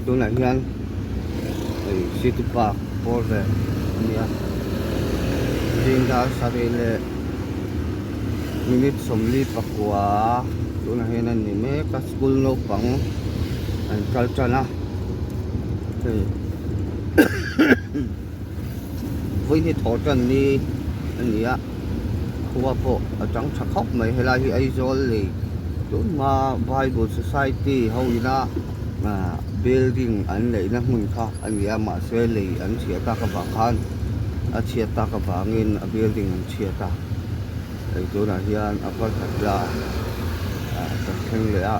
ตัวไหนยันไอ้ซิตี้พาร์คบอลเวลเนี่ยจริงถ้าสายเลยมินิสมลีปักว่าตัวไหนยันนี่แม่ก็สกุลโนปังอันกัลจานะvới cái thổ trần đi anh nghĩ á khu bộ ở trong sắc khóc mấy hay là cái rồi thì chỗ mà Bible Society hầu như là mà building anh lấy nó mình khác anh nghĩ mà sẽ lấy anh chia ta các bạn khan anh chia ta các bạn in building anh chia ta cái chỗ này hiện anh có thật là thật khen lệ á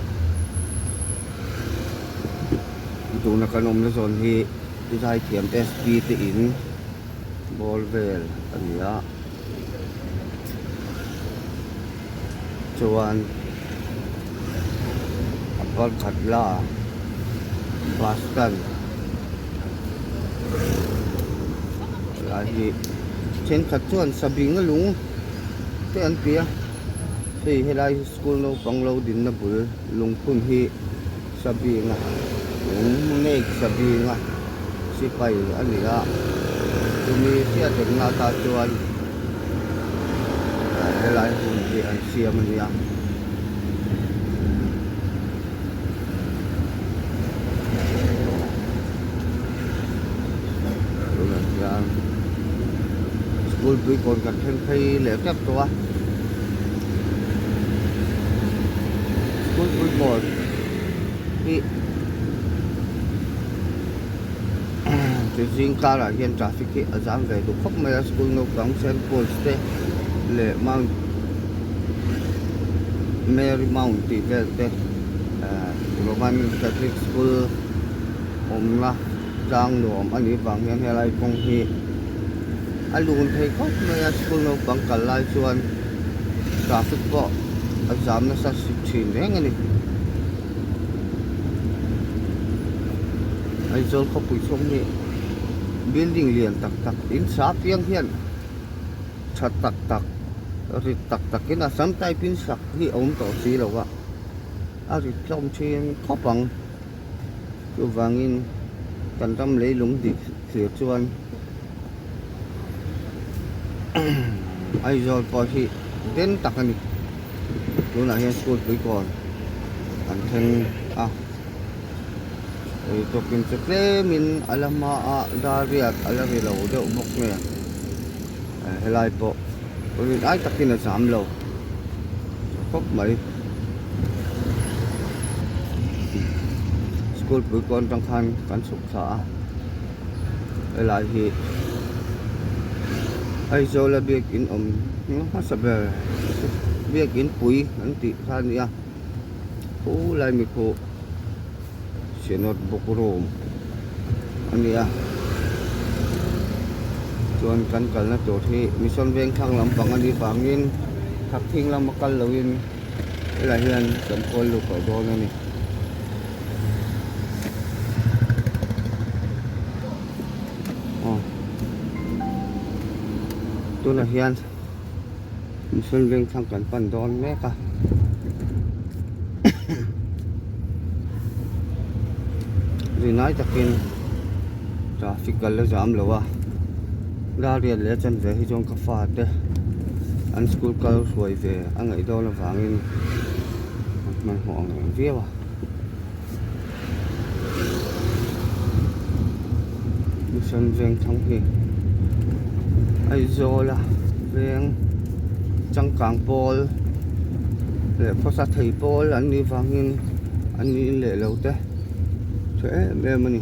chỗ này cái nôm nó rồi thì cái giải thiểm SB tiền ball velอันนี้จวนบอลขัดล่าบาสตันหลายที่เช่นขัดจวนสบิงก็ลุงเต้นเปียที่ให้ได้สกูลเราฟังเราดินนะบุญลุงพุ่นที่สบิงอ่ะลุงเนกสบิงอ่ะสิไปอันนี้มีเสียถึงนาตาจวนหลายคนที่อันเสียมันเนี่ยดูหนังยางสกูลปีก่อนกันเพ่งไพ่เหลือแค่ตัวสกูลปีก่อนที่จริงๆการเรียนทราฟิกอาจารย์ไปดูพบมาสกุลนกของเซนต์พอลสเตเลมาวน์เมรี่มาวน์ที่เวลเตโรมันคาทอลิกสกุลอมละจางหลวมอันนี้บางเรียนอะไรคงที่อันลูนเทคบมาสกุลนกของกันไล่ชวนทราฟิกก็อาจารย์น่าจะสินเองอันนี้ไอ้โจลเขาปุ๋ยชงนี่building liền tắc tắc in sát tiếng hiền chặt tắc tắc rồi tắc tắc cái là sắm tay pin sạc thì ống tổ xí đâu ạ rồi trong trên khó bằng cái vàng in cần tâm lấy lúng đi sửa chuan ai rồi coi thì đến tắc này chỗ nào hiện school với còn bản thân itu kintu min alama dariat alari lo de umok me helai po uri ai takin na sam lo khop mai school pu kon tang khan kan suk sa helai hi ai zo la biak in ha saber biak in pui an ti khan ya u lai mi ko Sinot Bukurumอันนี้ชวนกันกันนะตัวที่มีส่วนเวงทางลำปังอันนี้ฝังยินทักทิ้งลำมากันเรายินอะไรเฮียนสมควรลูกเขาโดนนี่ตัวน่ะเฮียนมีส่วนเวงทางกันปั่นโดนแม่กะรีน่าจะกินทราฟิกกันแล้วจามแล้ววะดาเรียนแล้วจนเวที่จงกาฟาดเด้อันสกูลก็สวยเวอันไหนโดนละฝังอินมันห่วงอย่างเดียววะมีส่วนเวียงทั้งที่ไอโซล่ะเวียงจังกางโปลเหลือภาษาไทยโปลอันนี้ฝังอินอันนี้เหลือแล้วเด้thế mẹ mình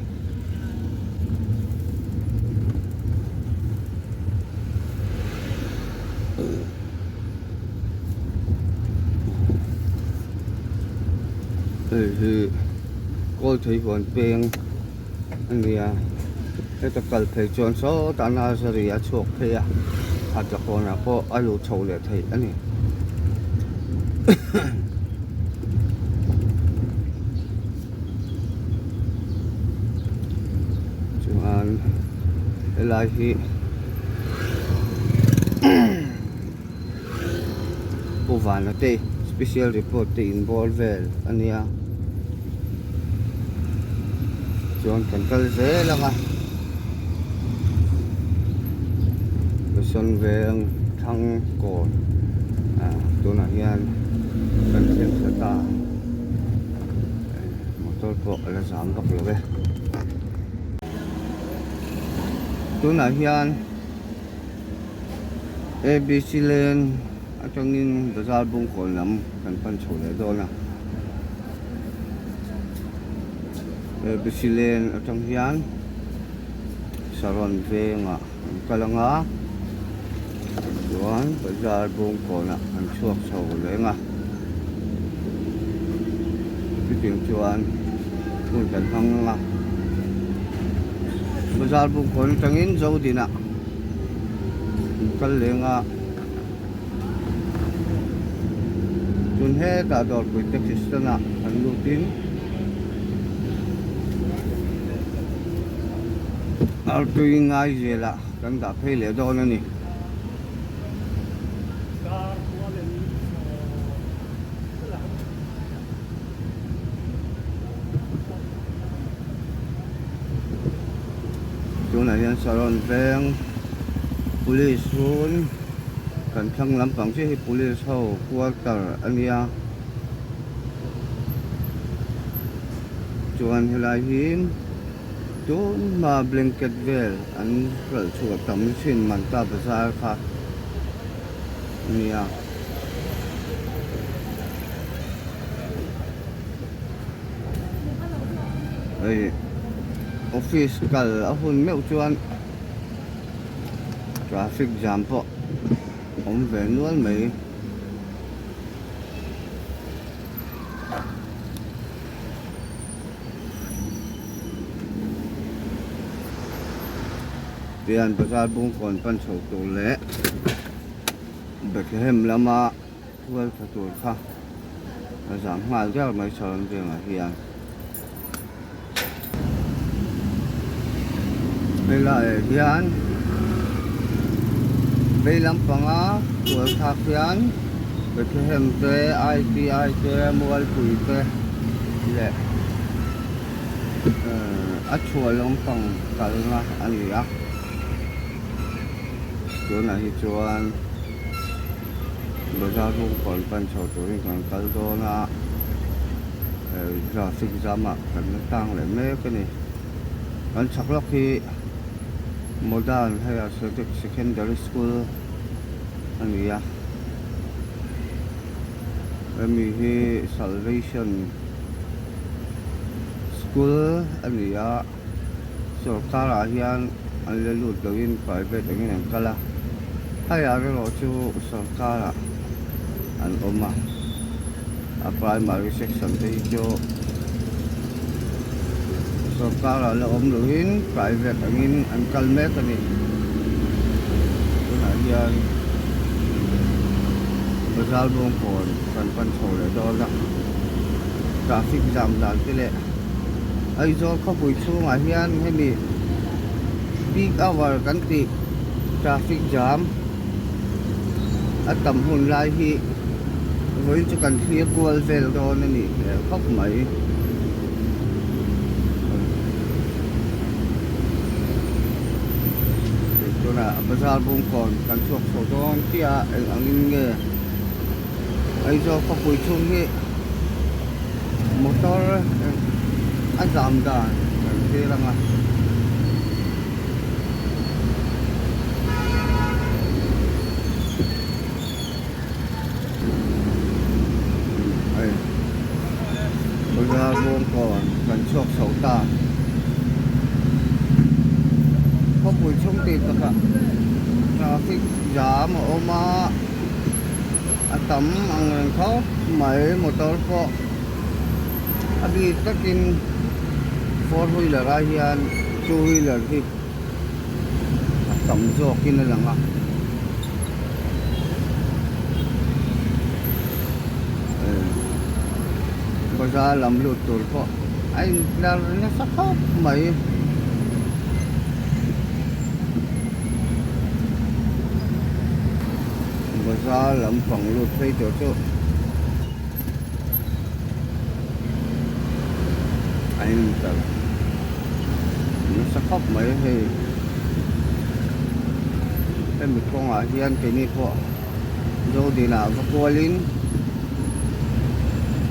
thì cô thấy còn bên anh ấy cái tập cần phải chọn số tận là gì à chuột thì hạt cho con là có ai lụt sầu để thấy anh ấy lagi Povana te special report te involve ania chuan kan kal zelanga son veng thang ko tuna hian kan thil thata motor ko ala zam bak love tuna hian ABC lane atangin bazar bung ko lam kan pan chhole dona ABC lane atang hian saron venga kalanga chuan bazar bung ko na an chuak chho lenga piting chuan kun kan hanga bazar bung ko tangin zo dina kal lenga chun he ta dor pui taxi stana an lutin artui ngai zela kan da phele don ani tuna hian saron veng police run kan thang lampang chi hi police ho quarter ania chuan helai him tun ma blanket vel an ral chuak tam chin man ta bazar kha ania ei office kal ahun meu chuan traffic jam po om ve nual mai tian bazar bung kon pan chho tu le Bethlehem lama tual khatur kha azam ngal jar mai saron venga hian Bela hian Beilam panga tual thak hian Bethlehem te ITI te mual pui te le achualong pang kalna ania chuan hi chuan bazar bung kon pan chho turin kan kal dona traffic jam kan tang le me ka ni kan chaklok hi modern higher secondary school ania ami hi salvation school ania sarkara hian an le lut loin private angin an kala haya ro chu sarkara an oma a primary section te chu sarkara la om loin private angin an kal me kani tuna hian bazar bung kon kan pan chhole do la traffic jam dan te le ai zo kho pui chunga hian hemi peak hour kan ti traffic jam atam hun lai hi với cho cần khi cual vel do nên ni khóc mấy cho là bazar bung kon kan chuak so don tia angin nge ai zo khóc pui chung hi motor azam da ke langa bazar bung kon kan chuak so ta khóc pui chung ti ta traffic jam oma atam ang kho mai motor ko abi takin four wheeler hian two wheeler hi atam zo kin langa bazar lam lut tur ko ai lar na sa khop mai bazar lam phang lut thấy chỗ chỗ anh tờ sắc khóc mấy thì mình con ở hiền cái này po dâu đi nào có qua lín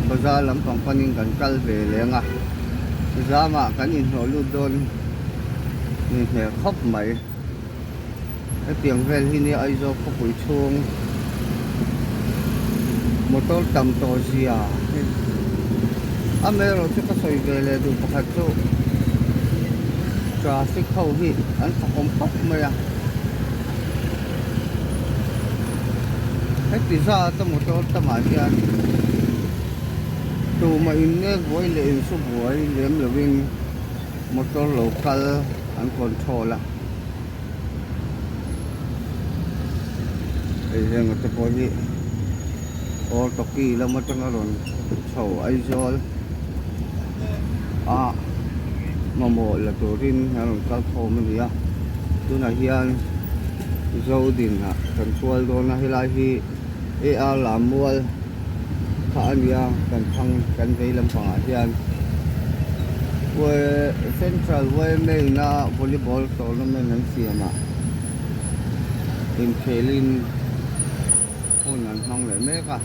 bây giờ lắm còn con in cần cal về liền à bây giờ mà cái nhìn họ luôn đôn nhìn thấy khóc mấy cái tiếng về thì này ai do có buổi chuông một tô tầm to gì à mấy rồi chứ có soi về là đủ phát cho traffic khâu hi anh không khóc mấy à hết thì ra tao một tô tao mà kia tụ mà in nghe với lệ số với liếm là viên một tô local anh control là bây giờ người ta có gì ô tô kỳ là một trong các loại sầu ai rồi à mà một là tổ tiên hay là các thôn mình gì à tôi nói hiền dâu đình à cần xuôi đó là hay hi à làm mua khá nhiều cần thăng cần dây làm phẳng hiền với central với mình là volleyball tournament anh xem mà in Kelin hôn anh không lại mấy cả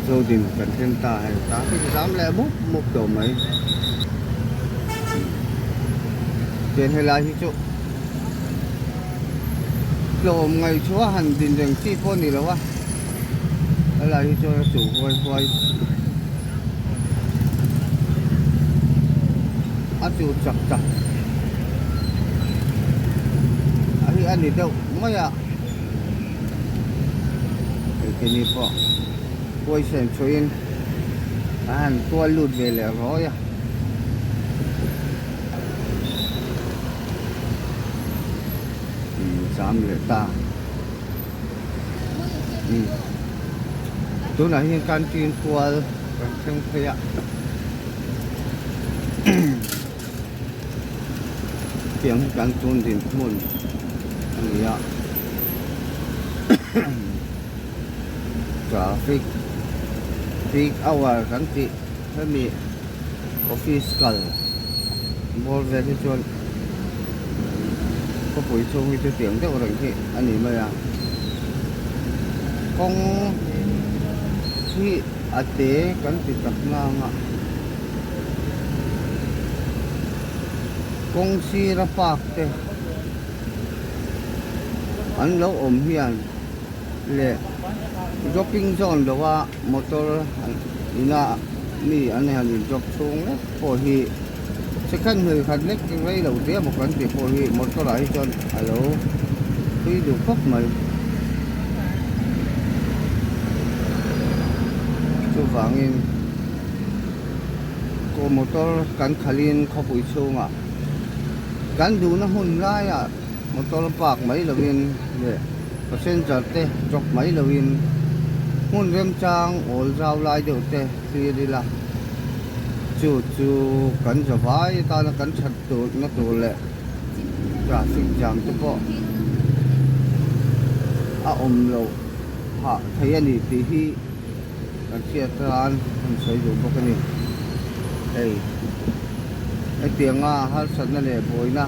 dâu đình cần thêm tài tá cái dám lẽ bút một kiểu mấy tiền hay là chỗ lộ ngày chúa hành đình đường chi phone gì đâu á hay là cho chủ quay chủ chặt anh đi đâu mấy à cái này po quay xem chuyên anh tua lụt về là rồi à dám lệ ta tôi nói hiện can tin qua không thấy ạ tiếng can tuôn đến muôn anh ạ traffic peak hour kan ti kami office call more very soon có buổi chung với tiếng thế rồi thì anh ấy mà con khi ở tế kan ti tập ngang ạ con si ra park te anh lâu ôm hiền lệ shopping zone đó là motor ina mi anh em đi job xuống đấy, phổ hi sẽ khăn người khăn nét cái vây đầu tiên một con thì phổ hi motor lại cho alo khi được khóc mày chú vàng in cô motor cắn khalin khóc buổi xuống à cắn đủ nó hôn gai à motor park mấy là viên để passenger te chọc mấy là viên hôn rem trang ổn rau lại được te thì đi là chú cắn cho vai ta nó cắn chặt tụt nó tụt lệ traffic jam cho bộ lâu họ thấy anh đi thì hi cắn xe tràn không xây dựng một cái này cái tiếng hát sân này để bồi na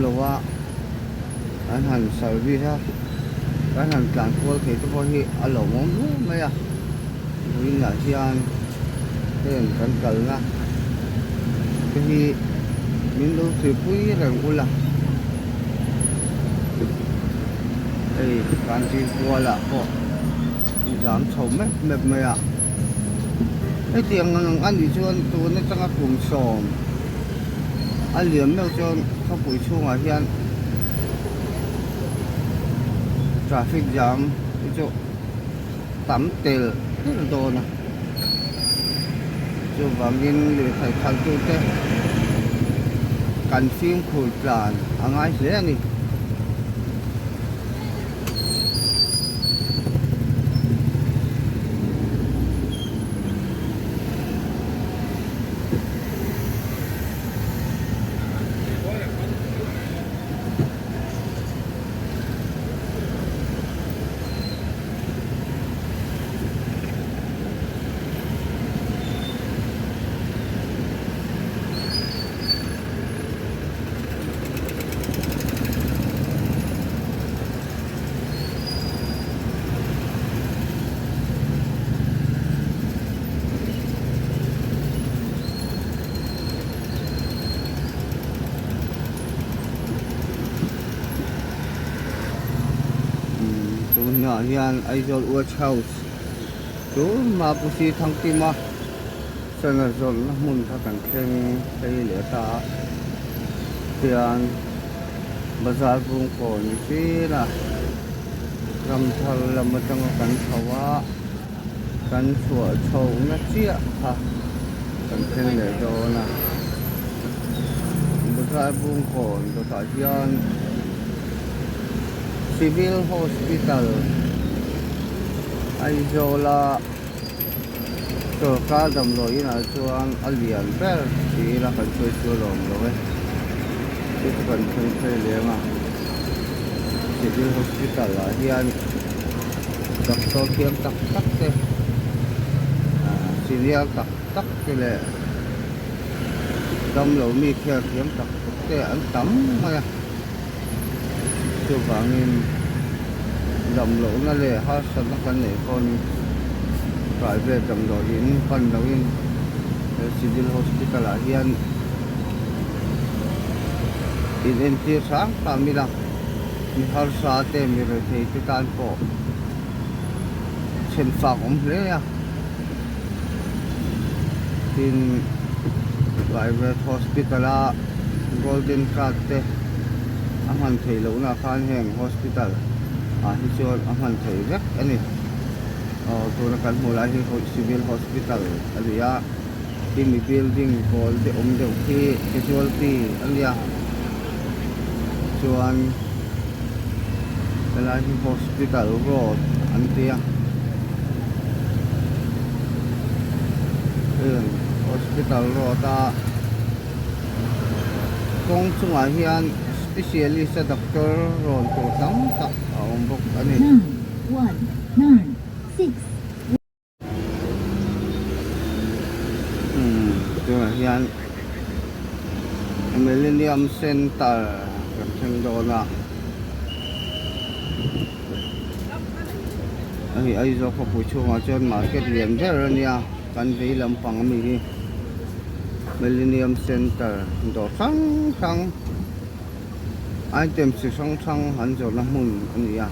lâu anh hành service ha cái hàng cản qua thì tôi coi hiện ở lẩu món lúa mấy à vì là chi ăn cái hàng cản cờ ra cái gì mình đâu thì quý rằng cô là đây cản chi qua là họ dám chầu mệt mày à cái tiền ăn thì cho tôi nó chẳng cùng sòm ăn liếm đâu cho không buổi chung ở hiện traffic jam itu tamtel itu na so bangin le thai khal tu te kan film khul plan angai le ni tunah hian Aizawl Watch House chu ma pu si thang ti ma sana zol na mun kha kan thleng thei le ta tian bazar bung ko ni si na ram thal lam atang kan thawa kan chua chho na chia ha kan thleng le do na bazar bung ko do ta hian civil hospital Aizawl so ka dam lo ina chuan alian ber ti la kan choi chu lom lo we ti kan thei thei le ma civil hospital la hian doctor kiam tak tak te serial tak tak te le dam lo mi kher kiam tak tak te an tam ma ya chu bangin dam lo na le ha san na kan ne kon private dam lo in pan lo in civil hospital a hian in entir sang ta mi la mi har sa te mi re thei ti tan po chen fa om hle ya in private hospital a golden card te a man thei lo na khan heng hospital a hi chuan a man thei vek ani tu na kan hmu lai hi civil hospital alia tin mi building kol de om deuh khi casualty alia chuan lai hi hospital road an tia hospital road a kong chunga hian specialist doctor ron to tam tak a awm bawk ani 9196 tunah hian Millennium Center kan theng do na ai zo kho pu chunga chuan market lian ber ania kan vei lampang mi hi Millennium Center do thang thang item si sang sang han zo na mun ania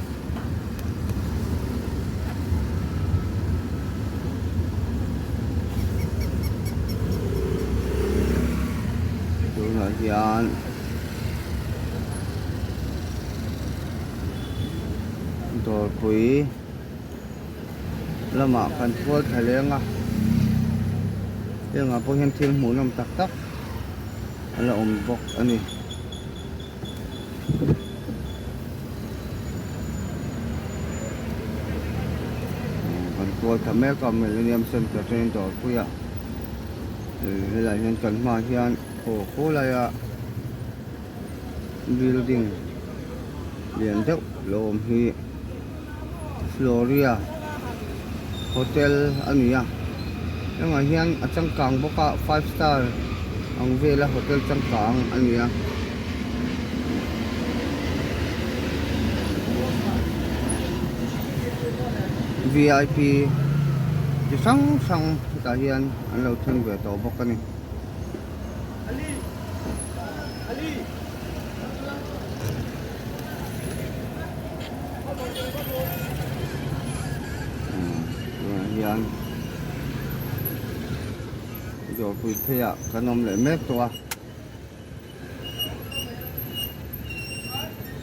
tunah hian dor pui lama kan thual thalenga enga po hian thil hmuhnam tak tak ala awm bawk ani kan thual tha mek a Millennium Center train dor pui a helai hian kan hma hian kholaia building lian deuh lo awm hi Floria hotel ania enga hian a changkang boka 5 star ang vela hotel changkang ania VIP chi sang sang ta hian an lo theng ve to bawk ani hian dor pui thea kanom le mek to a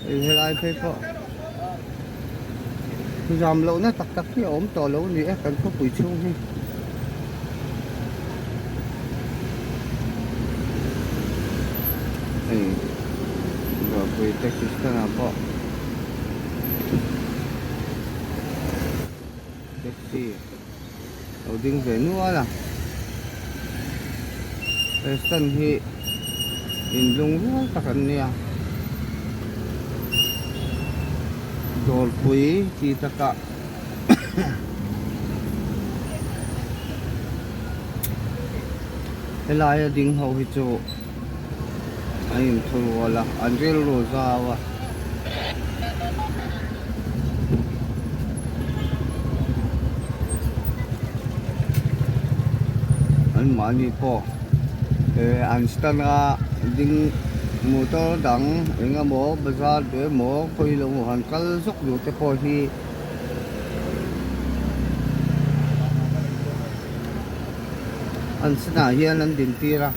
helai phei pho jam lo na tak tak hi om to lo ni e kan kho pui chung hi dor pui taxi stand a pho taxi loading về nữa là sân hi in lung luôn tất cả nè dol pui chi taka helai ding ho hi chu ai thul wala anrel rozawa an mani po an stand a ding motor dang enga mo bazar de mo khoi lo han kal zok lu te po hi an sana hian an din tira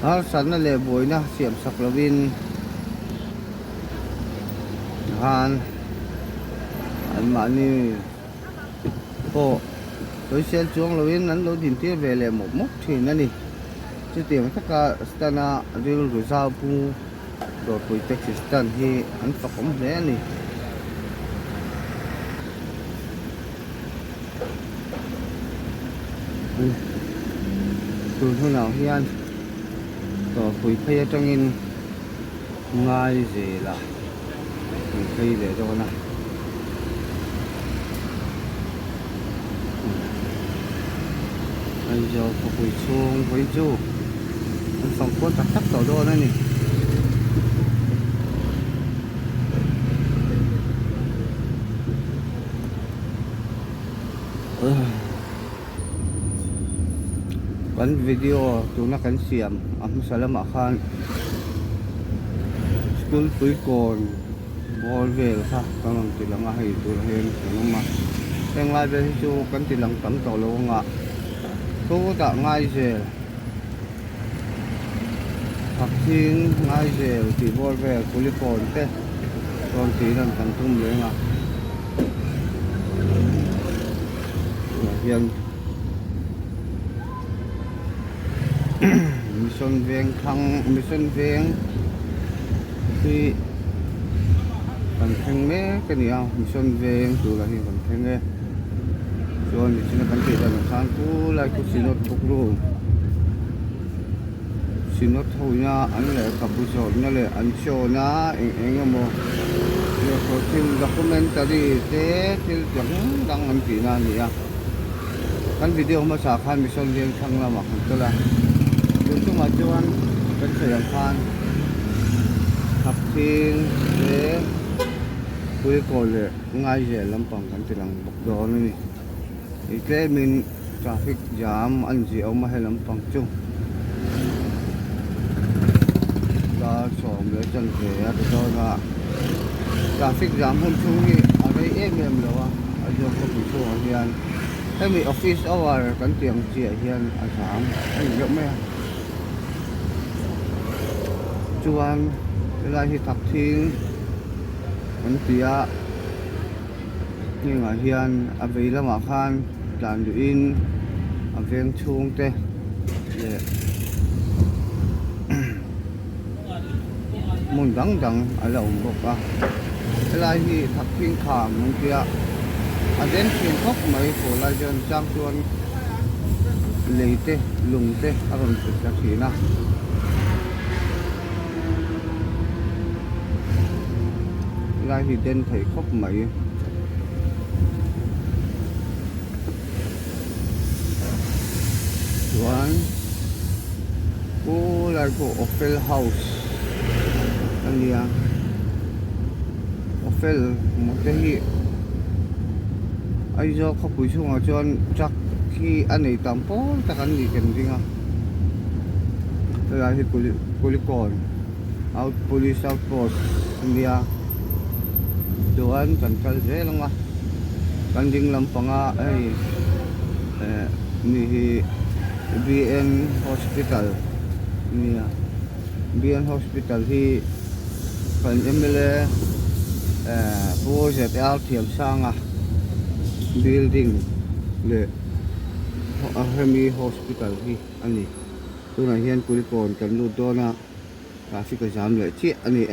har san na le boina siam sak lovin han an mani po tôi sẽ chuông lovin an lo din tira về le một mốc thì nè nè chứ tiền tất cả stana riêng rồi sao pu rồi cuối Texas stan hi an phật cũng thế nè từ hôm nào hiền rồi cuối phê trong in ngay gì là phê để cho này bây giờ có buổi xuống với chú anh phòng quân chắc chắc tổ đô này nè kan video tuna kan siam am salama khan school tui kon bol vel kha kamang tilanga hei tu hen ma teng lai be chu kan tilang tam to lo nga tu ta ngai je hak thing ngai je ti bol vel kuli kon te kon ti nan kan tum le nga hian mission veng thì cần thang mé cái này ao mission veng từ là hiện cần thang mé rồi thì chúng ta cần chỉ là sang cú lại cú xin nốt phục luôn xin nốt thôi nha anh lại cặp bút rồi nha lại anh show na anh mo giờ có thêm documentary thế thì chẳng đang anh chỉ là gì à kan video mà sa khan mission veng thang là mà không có là chúng mà chuan kan sayang khan hap thing le kuli ko le ngai je lampang kan tilang bok do ni itle min traffic jam an ji oma he lampang chung da som le chan ke a to na traffic jam hun chung hi a rei em lo a jo ko bu so hian hemi office hour kan tiang chi hian a sam ai yo me chuan lai hi thak thing an tia ni nga hian a vei lama khan dan du in a veng chung te le mun dang a lo bok a lai hi thak thing kham mun tia a den thin khop mai ko lai jon chang chuan leite lungte a ron ta thina lai thì den thầy khóc mày chuan cô lại của Ophel House anh đi à Ophel một cái gì ai do khóc bụi xuống ở chuan chắc khi anh ấy tạm phố chắc anh đi cần gì à lại thì Polycon out police outpost anh đi à doan kan kal je langa kan ding lampanga ai ni hi BN hospital ni BN hospital hi kan MLA project al thiam sanga building le hemi hospital hi ani tuna hian Polycon kan lu dona traffic jam le chi ani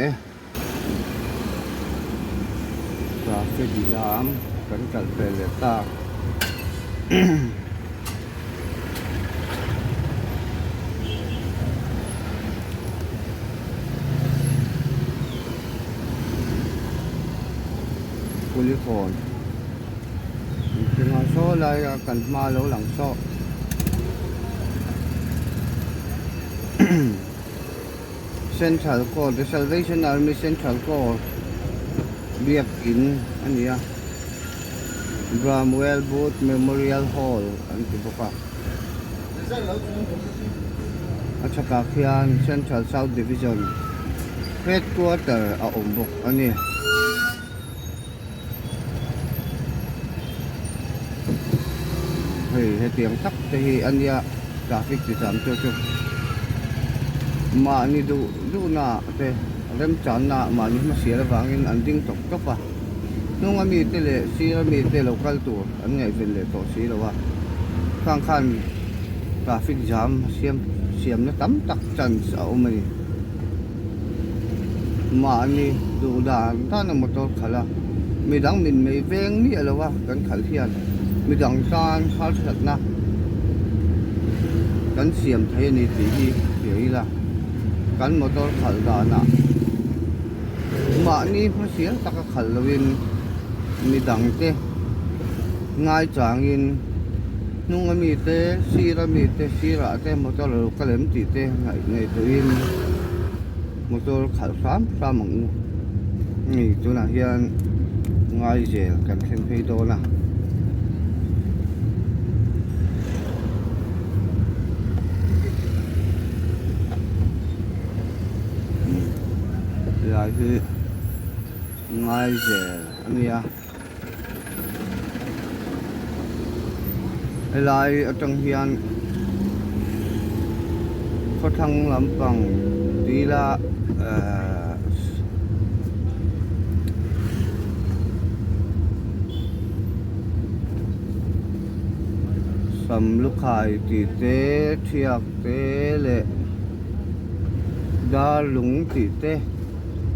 traffic jam kan kal pele ta Polycon cái số lại cần ma lỗ lằng số Central Court, the Salvation Army Central Court biak in ania Bramwell Booth Memorial Hall an ti boka at saka khian Central South Division headquarter a ombok ani he tiang tak te hi ania traffic ti jam chu chu ma ni du na te rem chan na ma ni ma sia wangin an ding tok tok pa nung ami te le sira mi te local tu an ngai vel le to si lo wa khang khan traffic jam siam na tam tak chan sa umani ma ni du dan ta na motor khala mi dang min mei veng ni alawa kan khal hian mi dang san khal that na kan siam thai ni ti hi hi la kan motor khal da na ma ni ma sia tak khal lawin mi dang te ngai changin nung ami te sira te motor lo kalem ti te ngai tuin motor khal sam mang ni tu na hian ngai je kan khen phei do na lại thì ngay giờ anh ya lại ở trong hiền có thằng làm bằng đi là sầm lúc khai thì té thiệt té lệ đa lúng thì té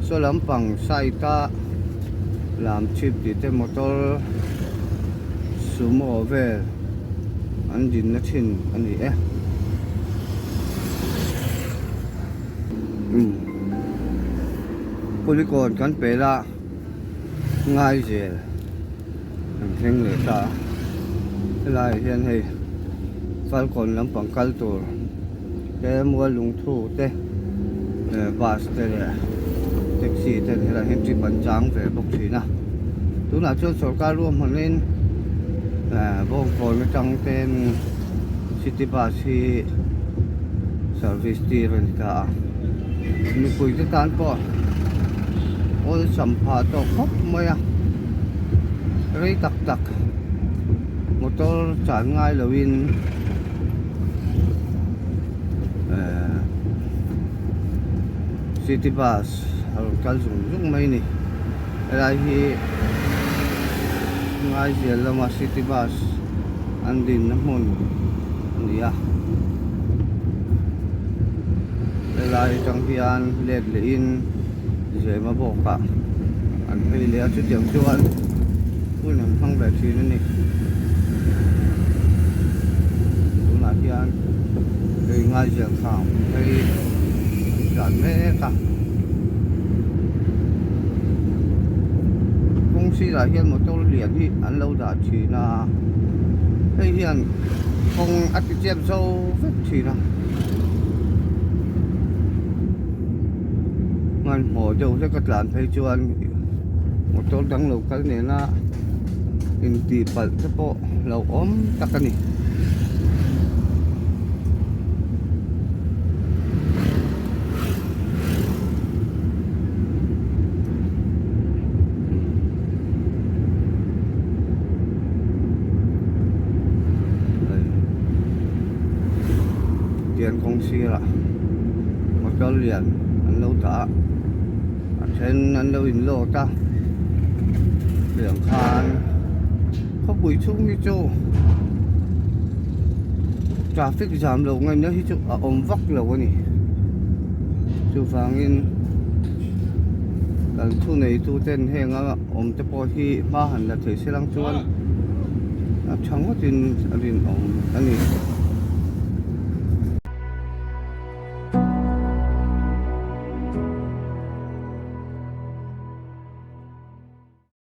số làm bằng sai ta làm chip thì té motor sumo về anh dính nó chín anh gì ấy polygon kan pe la ngai je anh theng le ta lai hian hei falcon lam pang kal tur ke mua lung thu te bus te taxi te la hem chi ban chang ve bok thina tu na chu sarkar rom hanin bong kon tang ten city bus hi service ti ren ka mi pui te tan po ol sampha to khop maya rei tak tak motor chan ngai lawin city bus har kal zung mai ni lai hi ngai je lama city bus an din na mun nia lai trong hian let le in je ma bo ka an phei le chu tiang chuan kun an phang ba thi ni na hian cái ngay giờ khảo cái giản mê cả công ty là hiện một tô liền thì ăn lâu đã chỉ là cái hiện không ăn cái chém sâu vết chỉ là ngon hồ châu sẽ cắt làn thấy chuan một tô đắng lâu cái này là in tì bẩn cái bộ lâu ốm tắc cái này tiền công ty là một cái liền anh lâu ta trên anh lâu in lô ta liền khan có bụi chung như châu traffic giảm lâu ngay nữa chứ ôm vóc lâu này chú phang in lần thu này thu tên hẹn ôm tập bò hi ma hẳn là thời sẽ lăng chuan chẳng có tin anh ôm anh